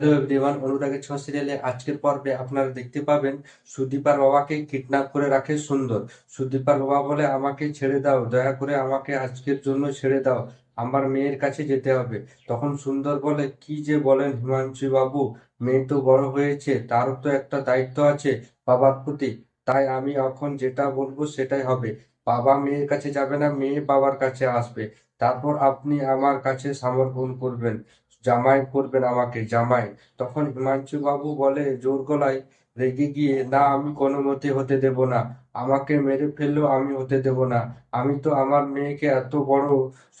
Hello everyone, অনুরাগের ছোঁয়া সিরিয়ালে আজকের পর্বে আপনারা দেখতে পাবেন সুদীপার বাবাকে কিডন্যাপ করে রাখে সুন্দর। সুদীপার বাবা বলে, আমাকে ছেড়ে দাও, দয়া করে আমাকে আজকের জন্য ছেড়ে দাও, আমার মেয়ের কাছে যেতে হবে। তখন সুন্দর বলে, কি যে বলেন হিমাংশু বাবু, মেয়ে তো বড় হয়েছে, তারও তো একটা দায়িত্ব আছে বাবার প্রতি। তাই আমি এখন যেটা বলবো সেটাই হবে। বাবা মেয়ের কাছে যাবে না, মেয়ে বাবার কাছে আসবে। তারপর আপনি আমার কাছে সমর্পণ করবেন, জামাই করবেন আমাকে জামাই। তখন হিমাংশু বাবু বলে জোর গলায়, রেগে গিয়ে, না আমি কোনো মতে হতে দেব না, আমাকে মেরে ফেললেও আমি হতে দেব না, আমি তো আমার মেয়েকে এত বড়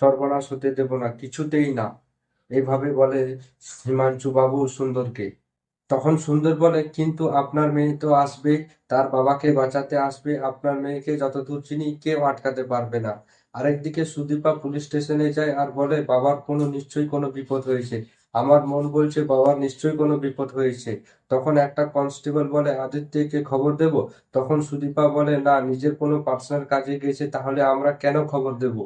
সর্বনাশ হতে দেব না, কিছুতেই না। এইভাবে বলে হিমাংশু বাবু সুন্দরকে। তখন সুন্দর বলে, কিন্তু আপনার মেয়ে তো আসবে, তার বাবাকে বাঁচাতে আসবে, আপনার মেয়েকে যতদূর চিনি কেউ আটকাতে পারবে না। আরেকদিকে সুদীপা পুলিশ স্টেশনে যায় আর বলে, বাবার নিশ্চয়ই কোনো বিপদ হয়েছে, আমার মন বলছে বাবার নিশ্চয়ই কোনো বিপদ হয়েছে। তখন একটা কনস্টেবল বলে, আদিত্যকে খবর দেব। তখন সুদীপা বলে, না, নিজের কোনো পার্সোনাল কাজে গেছে, তাহলে আমরা কেন খবর দেব।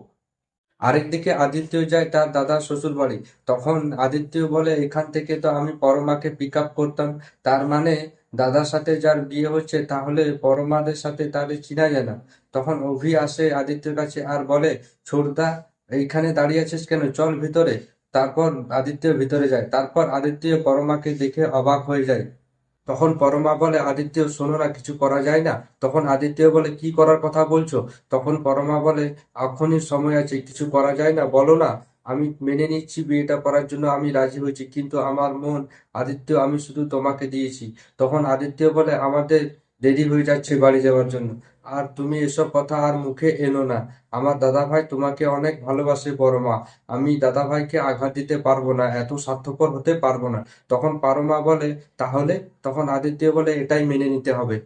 আরেকদিকে আদিত্য যায় তার দাদার শ্বশুর বাড়ি। তখন আদিত্য বলে, এখান থেকে তো আমি পরমাকে পিক আপ করতাম, তার মানে দাদার সাথে যার বিয়ে হচ্ছে তাহলে পরমাদের সাথে তাহলে চিনা যায় না। তখন অভি আসে আদিত্যের কাছে আর বলে, ছোড়দা, এইখানে দাঁড়িয়ে আছিস কেন, চল ভিতরে। তারপর আদিত্য ভিতরে যায়, তারপর আদিত্য পরমাকে দেখে অবাক হয়ে যায়। তখন পরমা বলে, আদিত্য শোনো না, কিছু করা যায় না। তখন আদিত্য বলে, কি করার কথা বলছো। তখন পরমা বলে, এখনই সময় আছে, কিছু করা যায় না, বলো না। আমি মেনে নিচ্ছি, বিয়েটা করার জন্য আমি রাজি হয়েছি, কিন্তু আমার মন, আদিত্য, আমি শুধু তোমাকে দিয়েছি। তখন আদিত্য বলে, আমাদের দেরি হয়ে যাচ্ছে বাড়ি যাওয়ার জন্য, আর তুমি এসব কথা আর মুখে এনো না। আমার দাদা ভাই তোমাকে অনেক ভালোবাসে পরমা, আমি দাদা ভাইকে আঘাত দিতে পারবো না, এত স্বার্থপর হতে পারবো না। তখন পরমা বলে, তাহলে? তখন আদিত্য বলে, এটাই মেনে নিতে হবে।